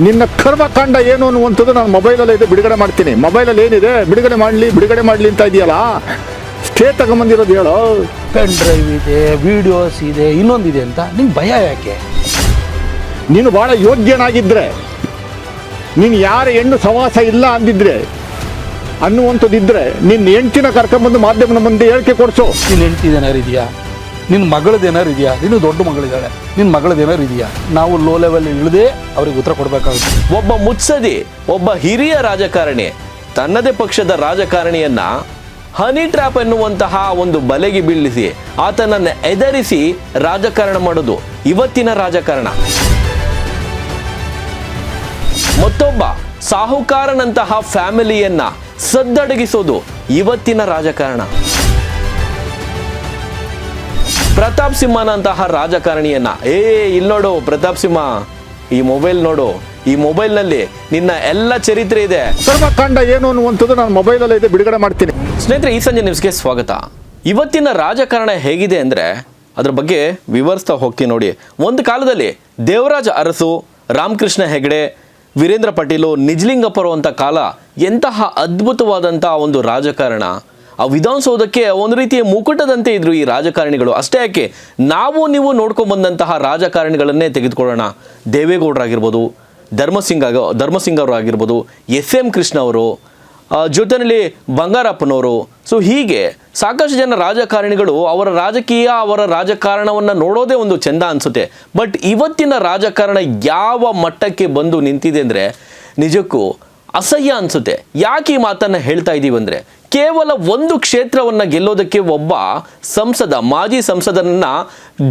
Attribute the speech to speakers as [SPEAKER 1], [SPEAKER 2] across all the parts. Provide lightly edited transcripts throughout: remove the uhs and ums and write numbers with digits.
[SPEAKER 1] ನಿನ್ನ ಕರ್ಮಕಾಂಡ ಏನು ಅನ್ನುವಂಥದ್ದು ನಾನು ಮೊಬೈಲಲ್ಲಿ ಇದೆ, ಬಿಡುಗಡೆ ಮಾಡ್ತೀನಿ. ಮೊಬೈಲಲ್ಲಿ ಏನಿದೆ ಬಿಡುಗಡೆ ಮಾಡಲಿ ಅಂತ ಇದೆಯಲ್ಲ, ಸ್ಟೇ ತಗೊಂಬಂದಿರೋದು ಹೇಳೋ.
[SPEAKER 2] ಪೆನ್ ಡ್ರೈವ್ ಇದೆ, ವಿಡಿಯೋಸ್ ಇದೆ, ಇನ್ನೊಂದಿದೆ ಅಂತ ನಿಂಗೆ ಭಯ ಯಾಕೆ?
[SPEAKER 1] ನೀನು ಭಾಳ ಯೋಗ್ಯನಾಗಿದ್ದರೆ, ನೀನು ಯಾರ ಹೆಣ್ಣು ಸವಾಸ ಇಲ್ಲ ಅಂದಿದ್ರೆ ಅನ್ನುವಂಥದ್ದಿದ್ದರೆ ನಿನ್ನ ಹೆಂಡ್ತಿನ ಕರ್ಕೊಂಬಂದು ಮಾಧ್ಯಮದ ಮುಂದೆ ಹೇಳಿಕೆ ಕೊಡಿಸು.
[SPEAKER 2] ನಿನ್ನ ಹೆಂಡ್ತಿದೇನಾರು ಇದೆಯಾ? ನಿನ್ನ ಮಗಳದೇನಾರು ಇದೆಯಾ? ನೀನು ದೊಡ್ಡ ಮಗಳಿದ್ದಾಳೆ, ನಿನ್ನ ಮಗಳದೇನಾರು ಇದೆಯಾ? ನಾವು ಲೋ ಲೆವೆಲ್ ಇಳಿದೇ ಅವ್ರಿಗೆ ಉತ್ತರ ಕೊಡಬೇಕಾಗುತ್ತೆ.
[SPEAKER 3] ಒಬ್ಬ ಮುತ್ಸದಿ, ಒಬ್ಬ ಹಿರಿಯ ರಾಜಕಾರಣಿ ತನ್ನದೇ ಪಕ್ಷದ ರಾಜಕಾರಣಿಯನ್ನ ಹನಿ ಟ್ರ್ಯಾಪ್ ಎನ್ನುವಂತಹ ಒಂದು ಬಲೆಗೆ ಬೀಳಿಸಿ ಆತನನ್ನು ಎದರಿಸಿ ರಾಜಕಾರಣ ಮಾಡೋದು ಇವತ್ತಿನ ರಾಜಕಾರಣ. ಮತ್ತೊಬ್ಬ ಸಾಹುಕಾರನಂತಹ ಫ್ಯಾಮಿಲಿಯನ್ನ ಸದ್ದಡಗಿಸೋದು ಇವತ್ತಿನ ರಾಜಕಾರಣ. ಪ್ರತಾಪ್ ಸಿಂಹನಂತಹ ರಾಜಕಾರಣಿಯನ್ನ ಇಲ್ಲಿ ನೋಡು ಪ್ರತಾಪ್ ಸಿಂಹ, ಈ ಮೊಬೈಲ್ ನೋಡು, ಈ ಮೊಬೈಲ್ನಲ್ಲಿ ನಿನ್ನ ಎಲ್ಲ ಚರಿತ್ರೆ ಇದೆ.
[SPEAKER 1] ಕರ್ಮಕಾಂಡ ಏನು ಅನ್ನುವಂಥದ್ದು ನಾನು ಮೊಬೈಲಲ್ಲಿ ಇದೆ, ಬಿಡುಗಡೆ ಮಾಡ್ತೀನಿ.
[SPEAKER 3] ಸ್ನೇಹಿತರೆ, ಈ ಸಂಜೆ ನ್ಯೂಸ್ಗೆ ಸ್ವಾಗತ. ಇವತ್ತಿನ ರಾಜಕಾರಣ ಹೇಗಿದೆ ಅಂದರೆ ಅದ್ರ ಬಗ್ಗೆ ವಿವರಿಸ್ತಾ ಹೋಗ್ತೀನಿ ನೋಡಿ. ಒಂದು ಕಾಲದಲ್ಲಿ ದೇವರಾಜ ಅರಸು, ರಾಮಕೃಷ್ಣ ಹೆಗಡೆ, ವೀರೇಂದ್ರ ಪಟೇಲು, ನಿಜಲಿಂಗಪ್ಪರು ಅಂತ ಕಾಲ ಎಂತಹ ಅದ್ಭುತವಾದಂಥ ಒಂದು ರಾಜಕಾರಣ. ಆ ವಿಧಾನಸೌಧಕ್ಕೆ ಒಂದು ರೀತಿಯ ಮುಕುಟದಂತೆ ಇದ್ರು ಈ ರಾಜಕಾರಣಿಗಳು. ಅಷ್ಟೇ ಯಾಕೆ, ನಾವು ನೀವು ನೋಡ್ಕೊಂಡ್ಬಂದಂತಹ ರಾಜಕಾರಣಿಗಳನ್ನೇ ತೆಗೆದುಕೊಳ್ಳೋಣ. ದೇವೇಗೌಡರಾಗಿರ್ಬೋದು, ಧರ್ಮಸಿಂಗ್ ಅವರು ಆಗಿರ್ಬೋದು, SM ಕೃಷ್ಣ ಅವರು, ಜೊತೆಯಲ್ಲಿ ಬಂಗಾರಪ್ಪನವರು. ಸೊ ಹೀಗೆ ಸಾಕಷ್ಟು ಜನ ರಾಜಕಾರಣಿಗಳು ಅವರ ರಾಜಕಾರಣವನ್ನು ನೋಡೋದೇ ಒಂದು ಚೆಂದ ಅನಿಸುತ್ತೆ. ಬಟ್ ಇವತ್ತಿನ ರಾಜಕಾರಣ ಯಾವ ಮಟ್ಟಕ್ಕೆ ಬಂದು ನಿಂತಿದೆ ಅಂದರೆ ನಿಜಕ್ಕೂ ಅಸಹ್ಯ ಅನಿಸುತ್ತೆ. ಯಾಕೆ ಈ ಮಾತನ್ನು ಹೇಳ್ತಾ ಇದ್ದೀವಿ ಅಂದರೆ, ಕೇವಲ ಒಂದು ಕ್ಷೇತ್ರವನ್ನು ಗೆಲ್ಲೋದಕ್ಕೆ ಒಬ್ಬ ಮಾಜಿ ಸಂಸದನನ್ನ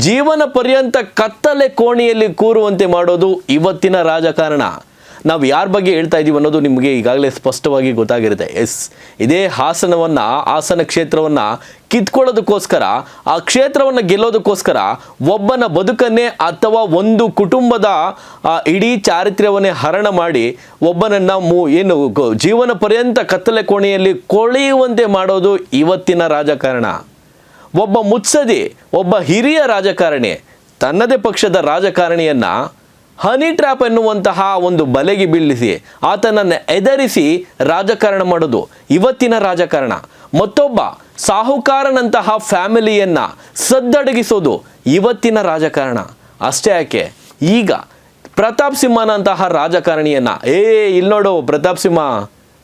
[SPEAKER 3] ಜೀವನ ಪರ್ಯಂತ ಕತ್ತಲೆ ಕೋಣೆಯಲ್ಲಿ ಕೂರುವಂತೆ ಮಾಡೋದು ಇವತ್ತಿನ ರಾಜಕಾರಣ. ನಾವು ಯಾರ ಬಗ್ಗೆ ಹೇಳ್ತಾ ಇದ್ದೀವಿ ಅನ್ನೋದು ನಿಮಗೆ ಈಗಾಗಲೇ ಸ್ಪಷ್ಟವಾಗಿ ಗೊತ್ತಾಗಿರುತ್ತೆ. ಇದೇ ಹಾಸನ ಕ್ಷೇತ್ರವನ್ನು ಕಿತ್ಕೊಳ್ಳೋದಕ್ಕೋಸ್ಕರ, ಆ ಕ್ಷೇತ್ರವನ್ನು ಗೆಲ್ಲೋದಕ್ಕೋಸ್ಕರ ಒಬ್ಬನ ಬದುಕನ್ನೇ ಅಥವಾ ಒಂದು ಕುಟುಂಬದ ಇಡೀ ಚಾರಿತ್ರ್ಯವನ್ನೇ ಹರಣ ಮಾಡಿ ಒಬ್ಬನನ್ನು ಜೀವನ ಪರ್ಯಂತ ಕತ್ತಲೆ ಕೋಣೆಯಲ್ಲಿ ಕೊಳೆಯುವಂತೆ ಮಾಡೋದು ಇವತ್ತಿನ ರಾಜಕಾರಣ. ಒಬ್ಬ ಮುತ್ಸದಿ, ಒಬ್ಬ ಹಿರಿಯ ರಾಜಕಾರಣಿ ತನ್ನದೇ ಪಕ್ಷದ ರಾಜಕಾರಣಿಯನ್ನ ಹನಿ ಟ್ರ್ಯಾಪ್ ಎನ್ನುವಂತಹ ಒಂದು ಬಲೆಗೆ ಬೀಳಿಸಿ ಆತನನ್ನು ಎದರಿಸಿ ರಾಜಕಾರಣ ಮಾಡೋದು ಇವತ್ತಿನ ರಾಜಕಾರಣ. ಮತ್ತೊಬ್ಬ ಸಾಹುಕಾರನಂತಹ ಫ್ಯಾಮಿಲಿಯನ್ನ ಸದ್ದಡಗಿಸೋದು ಇವತ್ತಿನ ರಾಜಕಾರಣ. ಅಷ್ಟೇ ಯಾಕೆ, ಈಗ ಪ್ರತಾಪ್ ಸಿಂಹನಂತಹ ರಾಜಕಾರಣಿಯನ್ನ ಇಲ್ಲಿ ನೋಡು ಪ್ರತಾಪ್ ಸಿಂಹ,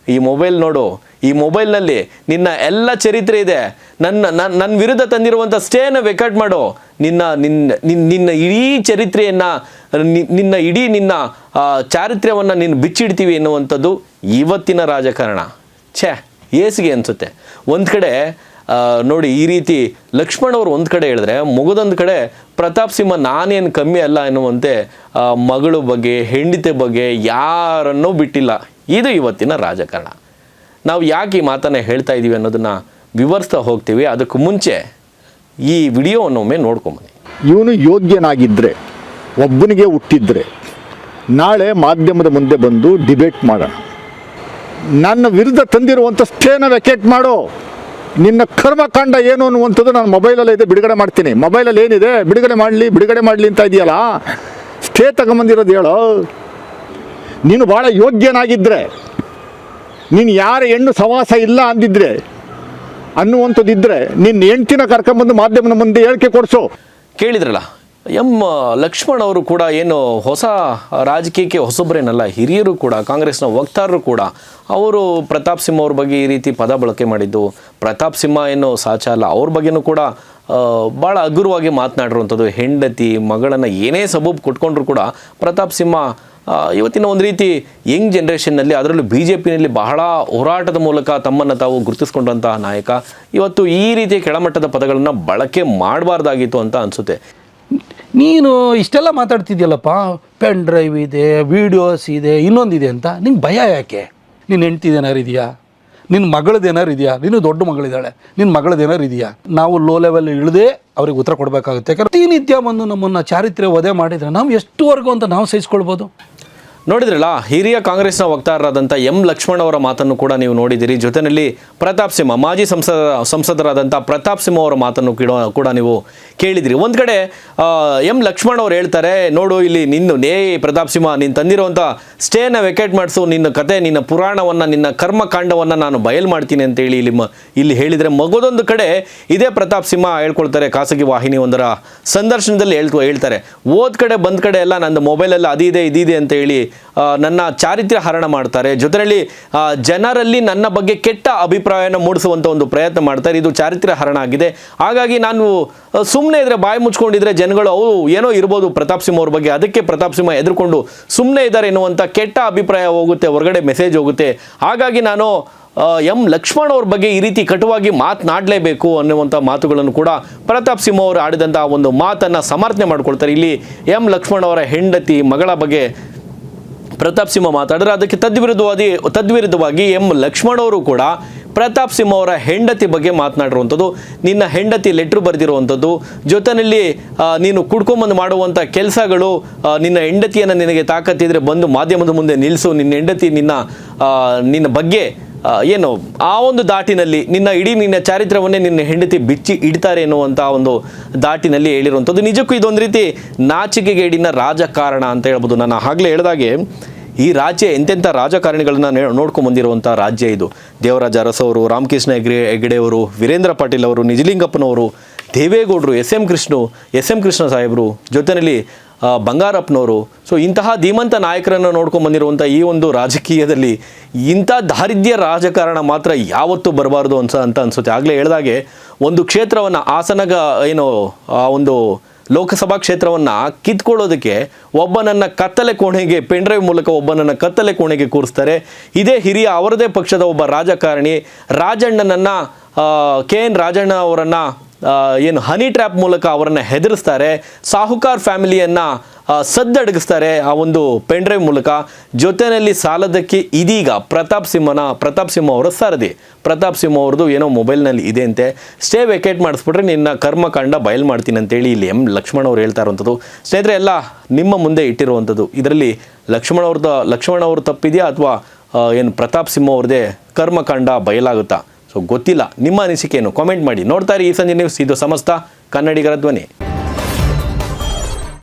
[SPEAKER 3] ಈ ಮೊಬೈಲ್ ನೋಡು, ಈ ಮೊಬೈಲ್ನಲ್ಲಿ ನಿನ್ನ ಎಲ್ಲ ಚರಿತ್ರೆ ಇದೆ, ನನ್ನ ವಿರುದ್ಧ ತಂದಿರುವಂಥ ಸ್ಟೇನ ವೆಕಟ್ ಮಾಡು, ನಿನ್ನ ಇಡೀ ಚರಿತ್ರೆಯನ್ನು, ನಿನ್ನ ಚಾರಿತ್ರ್ಯವನ್ನು ನೀನು ಬಿಚ್ಚಿಡ್ತೀವಿ ಎನ್ನುವಂಥದ್ದು ಇವತ್ತಿನ ರಾಜಕಾರಣ. ಏಸಿಗೆ ಅನಿಸುತ್ತೆ. ಒಂದು ಕಡೆ ನೋಡಿ, ಈ ರೀತಿ ಲಕ್ಷ್ಮಣ್ ಅವರು ಒಂದು ಕಡೆ ಹೇಳಿದ್ರೆ, ಮುಗಿದೊಂದು ಕಡೆ ಪ್ರತಾಪ್ ಸಿಂಹ ನಾನೇನು ಕಮ್ಮಿ ಅಲ್ಲ ಎನ್ನುವಂತೆ ಮಗಳ ಬಗ್ಗೆ, ಹೆಂಡತಿ ಬಗ್ಗೆ ಯಾರನ್ನೂ ಬಿಟ್ಟಿಲ್ಲ. ಇದು ಇವತ್ತಿನ ರಾಜಕಾರಣ. ನಾವು ಯಾಕೆ ಈ ಮಾತನ್ನು ಹೇಳ್ತಾ ಇದ್ದೀವಿ ಅನ್ನೋದನ್ನು ವಿವರಿಸ್ತಾ ಹೋಗ್ತೀವಿ. ಅದಕ್ಕೂ ಮುಂಚೆ ಈ ವಿಡಿಯೋವನ್ನೊಮ್ಮೆ ನೋಡ್ಕೊಂಬನ್ನಿ.
[SPEAKER 1] ಇವನು ಯೋಗ್ಯನಾಗಿದ್ದರೆ, ಒಬ್ಬನಿಗೆ ಹುಟ್ಟಿದ್ರೆ ನಾಳೆ ಮಾಧ್ಯಮದ ಮುಂದೆ ಬಂದು ಡಿಬೇಟ್ ಮಾಡೋಣ. ನನ್ನ ವಿರುದ್ಧ ತಂದಿರುವಂಥ ಸ್ಟೇನ ವೆಕೇಟ್ ಮಾಡು. ನಿನ್ನ ಕರ್ಮಕಾಂಡ ಏನು ಅನ್ನುವಂಥದ್ದು ನಾನು ಮೊಬೈಲಲ್ಲಿ ಇದೆ, ಬಿಡುಗಡೆ ಮಾಡ್ತೀನಿ. ಮೊಬೈಲಲ್ಲಿ ಏನಿದೆ ಬಿಡುಗಡೆ ಮಾಡಲಿ ಅಂತ ಇದೆಯಲ್ಲ, ಸ್ಟೇ ತಗೊಂಬಂದಿರೋದು ಹೇಳೋ. ನೀನು ಭಾಳ ಯೋಗ್ಯನಾಗಿದ್ದರೆ, ನೀನು ಯಾರ ಹೆಣ್ಣು ಸವಾಸ ಇಲ್ಲ ಅಂದಿದ್ರೆ ಅನ್ನುವಂಥದ್ದಿದ್ದರೆ ನಿನ್ನ ಹೆಂಡ್ತಿನ ಕರ್ಕೊಂಬಂದು ಮಾಧ್ಯಮದ ಮುಂದೆ ಹೇಳಿಕೆ ಕೊಡಿಸು.
[SPEAKER 3] ಕೇಳಿದ್ರಲ್ಲ, ಲಕ್ಷ್ಮಣ್ ಅವರು ಕೂಡ ಏನು ಹೊಸ ರಾಜಕೀಯಕ್ಕೆ ಹೊಸೊಬ್ಬರೇನಲ್ಲ, ಹಿರಿಯರು ಕೂಡ, ಕಾಂಗ್ರೆಸ್ನ ವಕ್ತಾರರು ಕೂಡ ಅವರು ಪ್ರತಾಪ್ ಸಿಂಹ ಅವ್ರ ಬಗ್ಗೆ ಈ ರೀತಿ ಪದ ಬಳಕೆ ಮಾಡಿದ್ದು. ಪ್ರತಾಪ್ ಸಿಂಹ ಏನು ಸಾಚ ಅಲ್ಲ, ಅವ್ರ ಬಗ್ಗೆನೂ ಕೂಡ ಭಾಳ ಹಗುರವಾಗಿ ಮಾತನಾಡಿರುವಂಥದ್ದು. ಹೆಂಡತಿ ಮಗಳನ್ನು ಏನೇ ಸಬೂಬ್ ಕೊಟ್ಕೊಂಡ್ರು ಕೂಡ ಪ್ರತಾಪ್ ಸಿಂಹ ಇವತ್ತಿನ ಒಂದು ರೀತಿ ಯಂಗ್ ಜನ್ರೇಷನ್ನಲ್ಲಿ, ಅದರಲ್ಲೂ BJPನಲ್ಲಿ ಬಹಳ ಹೋರಾಟದ ಮೂಲಕ ತಮ್ಮನ್ನು ತಾವು ಗುರುತಿಸ್ಕೊಂಡಂತಹ ನಾಯಕ. ಇವತ್ತು ಈ ರೀತಿಯ ಕೆಳಮಟ್ಟದ ಪದಗಳನ್ನು ಬಳಕೆ ಮಾಡಬಾರ್ದಾಗಿತ್ತು ಅಂತ ಅನಿಸುತ್ತೆ.
[SPEAKER 2] ನೀನು ಇಷ್ಟೆಲ್ಲ ಮಾತಾಡ್ತಿದ್ಯಲ್ಲಪ್ಪ, ಪೆನ್ ಡ್ರೈವ್ ಇದೆ, ವಿಡಿಯೋಸ್ ಇದೆ, ಇನ್ನೊಂದಿದೆ ಅಂತ ನಿಂಗೆ ಭಯ ಯಾಕೆ? ನಿನ್ನ ಹೆಂಡ್ತಿದೇನಾರು ಇದೆಯಾ? ನಿನ್ನ ಮಗಳದೇನಾರು ಇದೆಯಾ? ನೀನು ದೊಡ್ಡ ಮಗಳಿದ್ದಾಳೆ, ನಿನ್ನ ಮಗಳದೇನಾರು ಇದೆಯಾ? ನಾವು ಲೋ ಲೆವೆಲ್ ಇಳಿದೇ ಅವ್ರಿಗೆ ಉತ್ತರ ಕೊಡಬೇಕಾಗುತ್ತೆ. ಯಾಕಂದ್ರೆ ಪ್ರತಿನಿತ್ಯ ಬಂದು ನಮ್ಮನ್ನು ಚಾರಿತ್ರ್ಯ ವಧೆ ಮಾಡಿದರೆ ನಾವು ಎಷ್ಟುವರೆಗೂ ಅಂತ ನಾವು ಸಹಿಸ್ಕೊಳ್ಬೋದು.
[SPEAKER 3] ನೋಡಿದ್ರಲ್ಲ, ಹಿರಿಯ ಕಾಂಗ್ರೆಸ್ನ ವಕ್ತಾರರಾದಂಥ ಎಂ ಲಕ್ಷ್ಮಣ್ ಅವರ ಮಾತನ್ನು ಕೂಡ ನೀವು ನೋಡಿದಿರಿ. ಜೊತೆಯಲ್ಲಿ ಪ್ರತಾಪ್ ಸಿಂಹ, ಮಾಜಿ ಸಂಸದರಾದಂಥ ಪ್ರತಾಪ್ ಸಿಂಹ ಅವರ ಮಾತನ್ನು ಕೂಡ ನೀವು ಕೇಳಿದಿರಿ. ಒಂದು ಕಡೆ ಎಂ ಲಕ್ಷ್ಮಣ್ ಅವರು ಹೇಳ್ತಾರೆ, ನೋಡು ಇಲ್ಲಿ ಪ್ರತಾಪ್ ಸಿಂಹ ನೀನು ತಂದಿರುವಂಥ ಸ್ಟೇನ ವೆಕೇಟ್ ಮಾಡಿಸು, ನಿನ್ನ ಕತೆ, ನಿನ್ನ ಪುರಾಣವನ್ನು, ನಿನ್ನ ಕರ್ಮಕಾಂಡವನ್ನು ನಾನು ಬಯಲು ಮಾಡ್ತೀನಿ ಅಂತೇಳಿ ಇಲ್ಲಿ ಹೇಳಿದರೆ, ಮಗದೊಂದು ಕಡೆ ಇದೇ ಪ್ರತಾಪ್ ಸಿಂಹ ಹೇಳ್ಕೊಳ್ತಾರೆ, ಖಾಸಗಿ ವಾಹಿನಿ ಒಂದರ ಸಂದರ್ಶನದಲ್ಲಿ ಹೇಳ್ತಾರೆ, ಓದ್ ಕಡೆ ಬಂದ ಕಡೆ ಎಲ್ಲ ನನ್ನ ಮೊಬೈಲೆಲ್ಲ ಇದಿದೆ ಅಂತ ಹೇಳಿ ನನ್ನ ಚಾರಿತ್ರ್ಯ ಹರಣ ಮಾಡ್ತಾರೆ. ಜೊತೆಯಲ್ಲಿ ಜನರಲ್ಲಿ ನನ್ನ ಬಗ್ಗೆ ಕೆಟ್ಟ ಅಭಿಪ್ರಾಯನ ಮೂಡಿಸುವಂಥ ಒಂದು ಪ್ರಯತ್ನ ಮಾಡ್ತಾರೆ. ಇದು ಚಾರಿತ್ರ್ಯ ಹರಣ ಆಗಿದೆ. ಹಾಗಾಗಿ ನಾನು ಸುಮ್ಮನೆ ಇದ್ರೆ, ಬಾಯಿ ಮುಚ್ಕೊಂಡಿದ್ರೆ ಜನಗಳು ಏನೋ ಇರ್ಬೋದು ಪ್ರತಾಪ್ ಸಿಂಹ ಅವ್ರ ಬಗ್ಗೆ, ಅದಕ್ಕೆ ಪ್ರತಾಪ್ ಸಿಂಹ ಎದುರ್ಕೊಂಡು ಸುಮ್ಮನೆ ಇದ್ದಾರೆ ಎನ್ನುವಂಥ ಕೆಟ್ಟ ಅಭಿಪ್ರಾಯ ಹೋಗುತ್ತೆ, ಹೊರಗಡೆ ಮೆಸೇಜ್ ಹೋಗುತ್ತೆ. ಹಾಗಾಗಿ ನಾನು ಎಂ ಲಕ್ಷ್ಮಣ್ ಅವ್ರ ಬಗ್ಗೆ ಈ ರೀತಿ ಕಟುವಾಗಿ ಮಾತನಾಡಲೇಬೇಕು ಅನ್ನುವಂಥ ಮಾತುಗಳನ್ನು ಕೂಡ ಪ್ರತಾಪ್ ಸಿಂಹ ಅವರು ಆಡಿದಂಥ ಒಂದು ಮಾತನ್ನು ಸಮರ್ಥನೆ ಮಾಡ್ಕೊಳ್ತಾರೆ. ಇಲ್ಲಿ ಎಂ ಲಕ್ಷ್ಮಣ್ ಅವರ ಹೆಂಡತಿ, ಮಗಳ ಬಗ್ಗೆ ಪ್ರತಾಪ್ ಸಿಂಹ ಮಾತಾಡಿದ್ರೆ, ಅದಕ್ಕೆ ತದ್ವಿರುದ್ಧವಾಗಿ ಎಂ ಲಕ್ಷ್ಮಣ್ ಅವರು ಕೂಡ ಪ್ರತಾಪ್ ಸಿಂಹ ಅವರ ಹೆಂಡತಿ ಬಗ್ಗೆ ಮಾತನಾಡಿರುವಂಥದ್ದು, ನಿನ್ನ ಹೆಂಡತಿ ಲೆಟ್ರ್ ಬರೆದಿರುವಂಥದ್ದು, ಜೊತೆಯಲ್ಲಿ ನೀನು ಕುಡ್ಕೊಂಬಂದು ಮಾಡುವಂಥ ಕೆಲಸಗಳು, ನಿನ್ನ ಹೆಂಡತಿಯನ್ನು ನಿನಗೆ ತಾಕತ್ತಿದ್ರೆ ಬಂದು ಮಾಧ್ಯಮದ ಮುಂದೆ ನಿಲ್ಲಿಸು, ನಿನ್ನ ಹೆಂಡತಿ ನಿನ್ನ ಬಗ್ಗೆ ಏನು ಆ ಒಂದು ದಾಟಿನಲ್ಲಿ ನಿನ್ನ ಚಾರಿತ್ರ್ಯವನ್ನೇ ನಿನ್ನ ಹೆಂಡತಿ ಬಿಚ್ಚಿ ಇಡ್ತಾರೆ ಎನ್ನುವಂಥ ಒಂದು ದಾಟಿನಲ್ಲಿ ಹೇಳಿರುವಂಥದ್ದು. ನಿಜಕ್ಕೂ ಇದೊಂದು ರೀತಿ ನಾಚಿಕೆಗೇಡಿನ ರಾಜಕಾರಣ ಅಂತ ಹೇಳ್ಬೋದು. ನಾನು ಆಗಲೇ ಹೇಳಿದಾಗೆ ಈ ರಾಜ್ಯ ಎಂತೆಂಥ ರಾಜಕಾರಣಿಗಳನ್ನ ನೋಡ್ಕೊಂಡು ಬಂದಿರುವಂಥ ರಾಜ್ಯ ಇದು. ದೇವರಾಜ ಅರಸು ಅವರು, ರಾಮಕೃಷ್ಣ ಹೆಗಡೆ ಅವರು, ವೀರೇಂದ್ರ ಪಾಟೀಲ್ ಅವರು, ನಿಜಲಿಂಗಪ್ಪನವರು, ದೇವೇಗೌಡರು, ಎಸ್ ಎಂ ಕೃಷ್ಣ ಸಾಹೇಬರು, ಜೊತೆಯಲ್ಲಿ ಬಂಗಾರಪ್ಪನವರು. ಸೊ ಇಂತಹ ಧೀಮಂತ ನಾಯಕರನ್ನು ನೋಡ್ಕೊಂಡು ಬಂದಿರುವಂಥ ಈ ಒಂದು ರಾಜಕೀಯದಲ್ಲಿ ಇಂಥ ದಾರಿದ್ರ್ಯ ರಾಜಕಾರಣ ಮಾತ್ರ ಯಾವತ್ತೂ ಬರಬಾರ್ದು ಅಂತ ಅನಿಸುತ್ತೆ. ಆಗಲೇ ಹೇಳಿದಾಗೆ ಒಂದು ಕ್ಷೇತ್ರವನ್ನು ಆ ಒಂದು ಲೋಕಸಭಾ ಕ್ಷೇತ್ರವನ್ನು ಕಿತ್ಕೊಳ್ಳೋದಕ್ಕೆ ಒಬ್ಬನನ್ನು ಕತ್ತಲೆ ಕೋಣೆಗೆ ಪೆನ್ಡ್ರೈವ್ ಮೂಲಕ ಒಬ್ಬನನ್ನು ಕತ್ತಲೆ ಕೋಣೆಗೆ ಕೂರಿಸ್ತಾರೆ. ಇದೇ ಹಿರಿಯ ಅವರದೇ ಪಕ್ಷದ ಒಬ್ಬ ರಾಜಕಾರಣಿ ರಾಜಣ್ಣನನ್ನು KN ರಾಜಣ್ಣ ಅವರನ್ನು ಹನಿ ಟ್ರ್ಯಾಪ್ ಮೂಲಕ ಅವರನ್ನು ಹೆದರಿಸ್ತಾರೆ. ಸಾಹುಕಾರ್ ಫ್ಯಾಮಿಲಿಯನ್ನು ಸದ್ದಡಗಿಸ್ತಾರೆ ಆ ಒಂದು ಪೆನ್ಡ್ರೈವ್ ಮೂಲಕ. ಜೊತೆಯಲ್ಲಿ ಸಾಲದಕ್ಕೆ ಇದೀಗ ಪ್ರತಾಪ್ ಸಿಂಹ ಅವರ ಸರದಿ, ಪ್ರತಾಪ್ ಸಿಂಹ ಅವ್ರದ್ದು ಏನೋ ಮೊಬೈಲ್ನಲ್ಲಿ ಇದೆ ಅಂತೆ, ಸ್ಟೇ ವೆಕೇಟ್ ಮಾಡಿಸ್ಬಿಟ್ರೆ ನಿನ್ನ ಕರ್ಮಕಾಂಡ ಬಯಲು ಮಾಡ್ತೀನಿ ಅಂತೇಳಿ ಇಲ್ಲಿ ಎಂ ಲಕ್ಷ್ಮಣ್ ಅವ್ರು ಹೇಳ್ತಾ ಇರುವಂಥದ್ದು. ಸ್ನೇಹಿತರೆ, ಎಲ್ಲ ನಿಮ್ಮ ಮುಂದೆ ಇಟ್ಟಿರುವಂಥದ್ದು. ಇದರಲ್ಲಿ ಲಕ್ಷ್ಮಣ್ ಅವ್ರ ತಪ್ಪಿದೆಯಾ ಅಥವಾ ಪ್ರತಾಪ್ ಸಿಂಹ ಅವ್ರದ್ದೇ ಕರ್ಮಕಾಂಡ ಬಯಲಾಗುತ್ತಾ? ಸೊ ಗೊತ್ತಿಲ್ಲ. ನಿಮ್ಮ ಅನಿಸಿಕೆಯನ್ನು ಕಾಮೆಂಟ್ ಮಾಡಿ. ನೋಡ್ತಾ ಇರಿ ಈ ಸಂಜೆ ನ್ಯೂಸ್. ಇದು ಸಮಸ್ತ ಕನ್ನಡಿಗರ ಧ್ವನಿ.